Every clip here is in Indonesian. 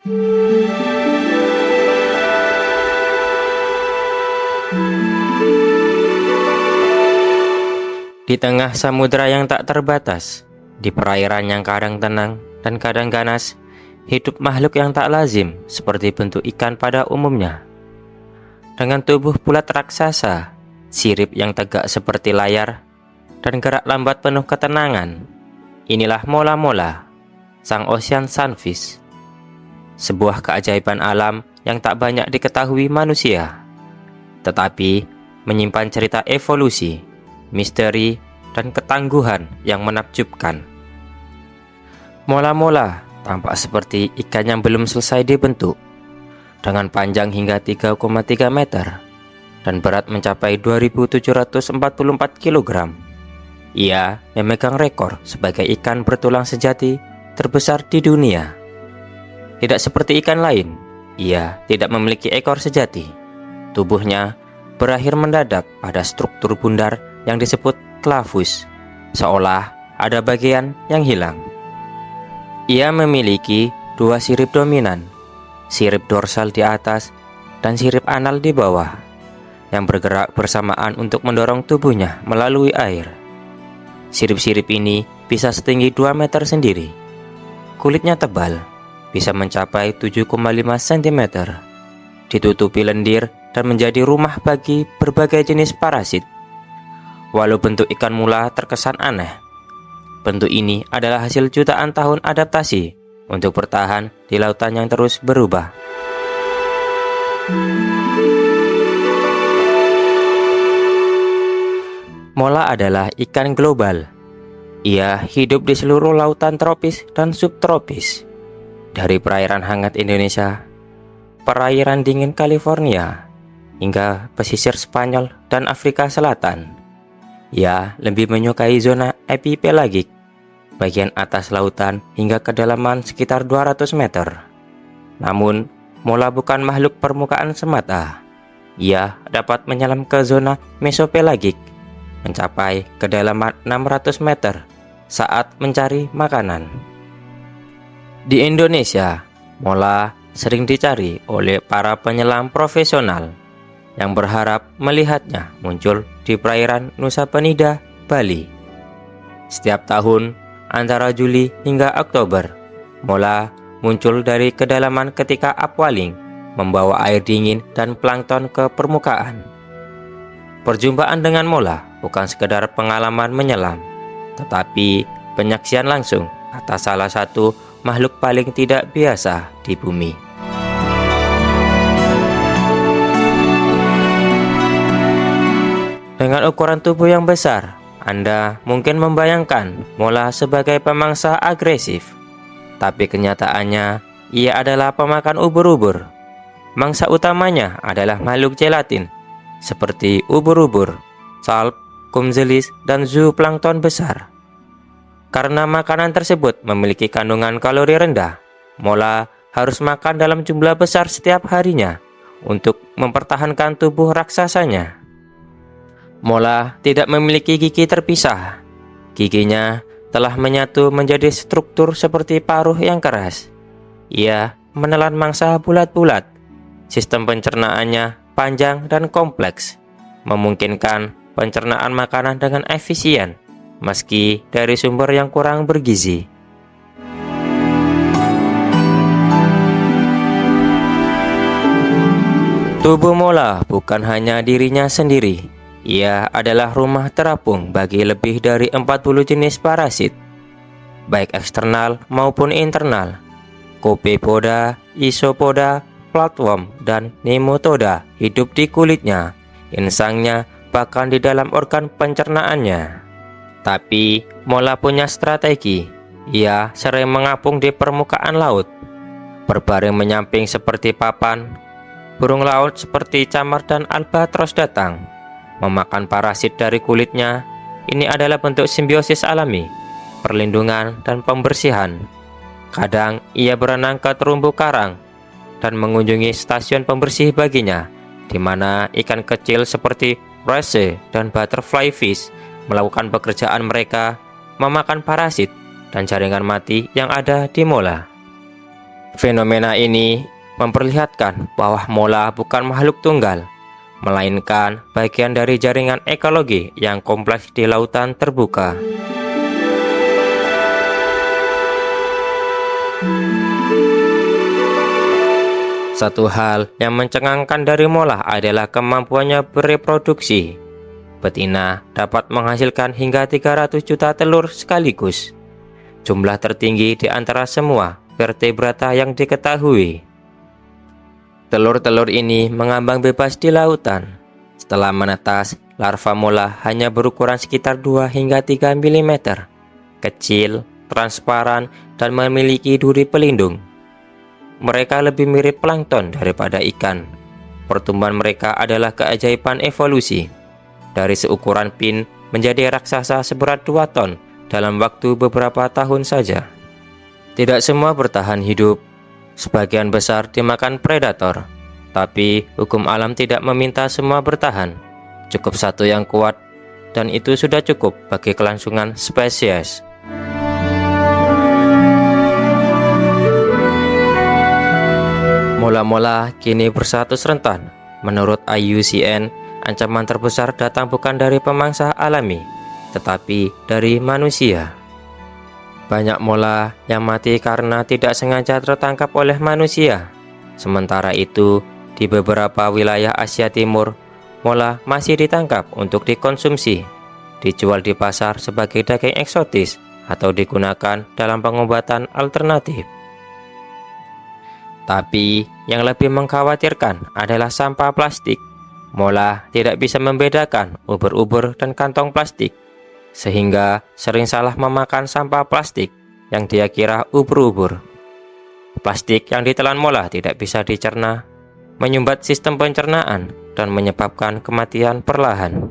Di tengah samudera yang tak terbatas, di perairan yang kadang tenang dan kadang ganas, hidup makhluk yang tak lazim seperti bentuk ikan pada umumnya. Dengan tubuh bulat raksasa, sirip yang tegak seperti layar, dan gerak lambat penuh ketenangan, inilah mola-mola, sang ocean sunfish. Sebuah keajaiban alam yang tak banyak diketahui manusia, tetapi menyimpan cerita evolusi, misteri, dan ketangguhan yang menakjubkan. Mola-mola tampak seperti ikan yang belum selesai dibentuk, dengan panjang hingga 3,3 meter dan berat mencapai 2.744 kg. Ia memegang rekor sebagai ikan bertulang sejati terbesar di dunia. Tidak seperti ikan lain, ia tidak memiliki ekor sejati. Tubuhnya berakhir mendadak pada struktur bundar yang disebut clavus, seolah ada bagian yang hilang. Ia memiliki dua sirip dominan, sirip dorsal di atas dan sirip anal di bawah, yang bergerak bersamaan untuk mendorong tubuhnya melalui air. Sirip-sirip ini bisa setinggi 2 meter sendiri. Kulitnya tebal, bisa mencapai 7,5 cm, ditutupi lendir dan menjadi rumah bagi berbagai jenis parasit. Walau bentuk ikan mula terkesan aneh, bentuk ini adalah hasil jutaan tahun adaptasi untuk bertahan di lautan yang terus berubah. Mola adalah ikan global. Ia hidup di seluruh lautan tropis dan subtropis, dari perairan hangat Indonesia, perairan dingin California, hingga pesisir Spanyol dan Afrika Selatan. Ia lebih menyukai zona epipelagik, bagian atas lautan hingga kedalaman sekitar 200 meter. Namun, mola bukan makhluk permukaan semata. Ia dapat menyelam ke zona mesopelagik, mencapai kedalaman 600 meter saat mencari makanan. Di Indonesia, mola sering dicari oleh para penyelam profesional yang berharap melihatnya muncul di perairan Nusa Penida, Bali. Setiap tahun, antara Juli hingga Oktober, mola muncul dari kedalaman ketika upwelling membawa air dingin dan plankton ke permukaan. Perjumpaan dengan mola bukan sekedar pengalaman menyelam, tetapi penyaksian langsung atas salah satu makhluk paling tidak biasa di bumi. Dengan ukuran tubuh yang besar, Anda mungkin membayangkan mola sebagai pemangsa agresif, tapi kenyataannya ia adalah pemakan ubur-ubur. Mangsa utamanya adalah makhluk gelatin seperti ubur-ubur, salp, kumzelis, dan zooplankton besar. Karena makanan tersebut memiliki kandungan kalori rendah, mola harus makan dalam jumlah besar setiap harinya untuk mempertahankan tubuh raksasanya. Mola tidak memiliki gigi terpisah. Giginya telah menyatu menjadi struktur seperti paruh yang keras. Ia menelan mangsa bulat-bulat. Sistem pencernaannya panjang dan kompleks, memungkinkan pencernaan makanan dengan efisien, meski dari sumber yang kurang bergizi. Tubuh mola bukan hanya dirinya sendiri. Ia adalah rumah terapung bagi lebih dari 40 jenis parasit, baik eksternal maupun internal. Copepoda, Isopoda, flatworm, dan nemotoda hidup di kulitnya, insangnya, bahkan di dalam organ pencernaannya. Tapi mola punya strategi. Ia sering mengapung di permukaan laut, berbaring menyamping seperti papan. Burung laut seperti camar dan albatros datang, memakan parasit dari kulitnya. Ini adalah bentuk simbiosis alami, perlindungan dan pembersihan. Kadang ia berenang ke terumbu karang dan mengunjungi stasiun pembersih baginya, di mana ikan kecil seperti wrasse dan butterfly fish melakukan pekerjaan mereka, memakan parasit dan jaringan mati yang ada di mola. Fenomena ini memperlihatkan bahwa mola bukan makhluk tunggal, melainkan bagian dari jaringan ekologi yang kompleks di lautan terbuka. Satu hal yang mencengangkan dari mola adalah kemampuannya bereproduksi. Betina dapat menghasilkan hingga 300 juta telur sekaligus, jumlah tertinggi di antara semua vertebrata yang diketahui. Telur-telur ini mengambang bebas di lautan. Setelah menetas, larva mola hanya berukuran sekitar 2 hingga 3 mm, kecil, transparan, dan memiliki duri pelindung. Mereka lebih mirip plankton daripada ikan. Pertumbuhan mereka adalah keajaiban evolusi. Dari seukuran pin menjadi raksasa seberat 2 ton dalam waktu beberapa tahun saja. Tidak semua bertahan hidup. Sebagian besar dimakan predator. Tapi hukum alam tidak meminta semua bertahan. Cukup satu yang kuat, dan itu sudah cukup bagi kelangsungan spesies. Mola-mola kini bersatu serentan. Menurut IUCN, ancaman terbesar datang bukan dari pemangsa alami, tetapi dari manusia. Banyak mola yang mati karena tidak sengaja tertangkap oleh manusia. Sementara itu, di beberapa wilayah Asia Timur, mola masih ditangkap untuk dikonsumsi, dijual di pasar sebagai daging eksotis, atau digunakan dalam pengobatan alternatif. Tapi yang lebih mengkhawatirkan adalah sampah plastik. Mola tidak bisa membedakan ubur-ubur dan kantong plastik, sehingga sering salah memakan sampah plastik yang dia kira ubur-ubur. Plastik yang ditelan mola tidak bisa dicerna, menyumbat sistem pencernaan dan menyebabkan kematian perlahan.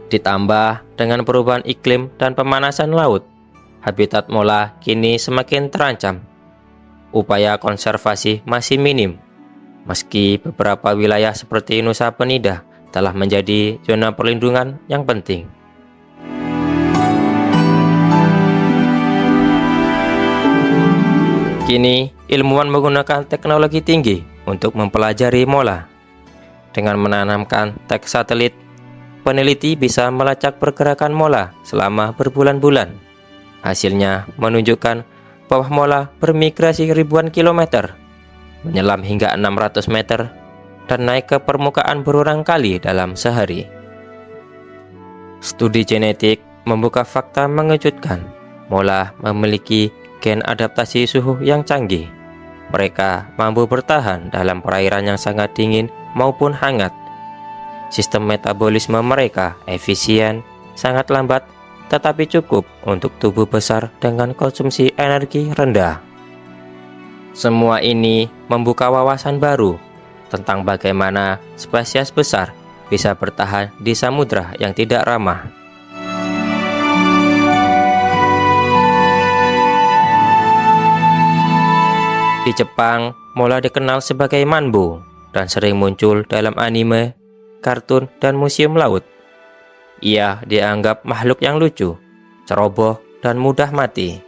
Ditambah dengan perubahan iklim dan pemanasan laut, habitat mola kini semakin terancam. Upaya konservasi masih minim, meski beberapa wilayah seperti Nusa Penida telah menjadi zona perlindungan yang penting. Kini, ilmuwan menggunakan teknologi tinggi untuk mempelajari mola. Dengan menanamkan tag satelit, peneliti bisa melacak pergerakan mola selama berbulan-bulan. Hasilnya menunjukkan bahwa mola bermigrasi ribuan kilometer, menyelam hingga 600 meter, dan naik ke permukaan berulang kali dalam sehari. Studi genetik membuka fakta mengejutkan. Mola memiliki gen adaptasi suhu yang canggih. Mereka mampu bertahan dalam perairan yang sangat dingin maupun hangat. Sistem metabolisme mereka efisien, sangat lambat, tetapi cukup untuk tubuh besar dengan konsumsi energi rendah. Semua ini membuka wawasan baru tentang bagaimana spesies besar bisa bertahan di samudra yang tidak ramah. Di Jepang, mola dikenal sebagai manbo dan sering muncul dalam anime, kartun, dan museum laut. Ia dianggap makhluk yang lucu, ceroboh, dan mudah mati.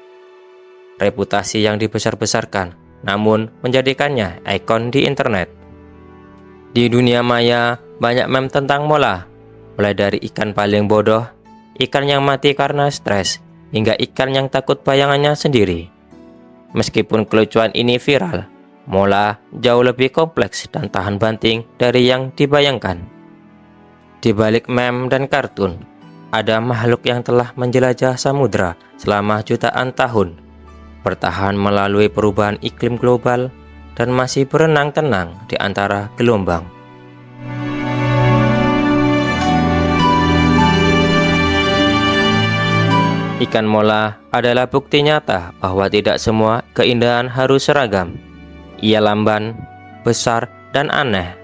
Reputasi yang dibesar-besarkan, namun menjadikannya ikon di internet. Di dunia maya, banyak meme tentang mola, mulai dari ikan paling bodoh, ikan yang mati karena stres, hingga ikan yang takut bayangannya sendiri. Meskipun kelucuan ini viral, mola jauh lebih kompleks dan tahan banting dari yang dibayangkan. Di balik meme dan kartun, ada makhluk yang telah menjelajah samudra selama jutaan tahun, bertahan melalui perubahan iklim global, dan masih berenang tenang di antara gelombang. Ikan mola adalah bukti nyata bahwa tidak semua keindahan harus seragam. Ia lamban, besar, dan aneh,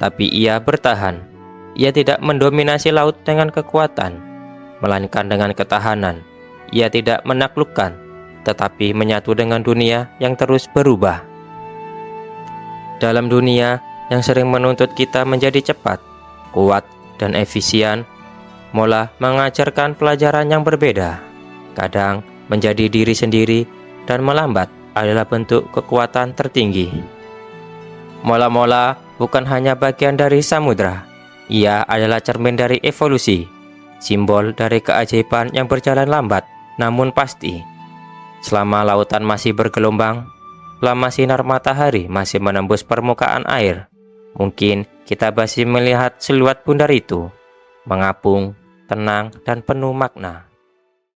tapi ia bertahan. Ia tidak mendominasi laut dengan kekuatan, melainkan dengan ketahanan. Ia tidak menaklukkan, tetapi menyatu dengan dunia yang terus berubah. Dalam dunia yang sering menuntut kita menjadi cepat, kuat, dan efisien, mola mengajarkan pelajaran yang berbeda. Kadang menjadi diri sendiri dan melambat adalah bentuk kekuatan tertinggi. Mola-mola bukan hanya bagian dari samudra, ia adalah cermin dari evolusi, simbol dari keajaiban yang berjalan lambat namun pasti. Selama lautan masih bergelombang, selama sinar matahari masih menembus permukaan air, mungkin kita masih melihat siluet bundar itu, mengapung, tenang, dan penuh makna.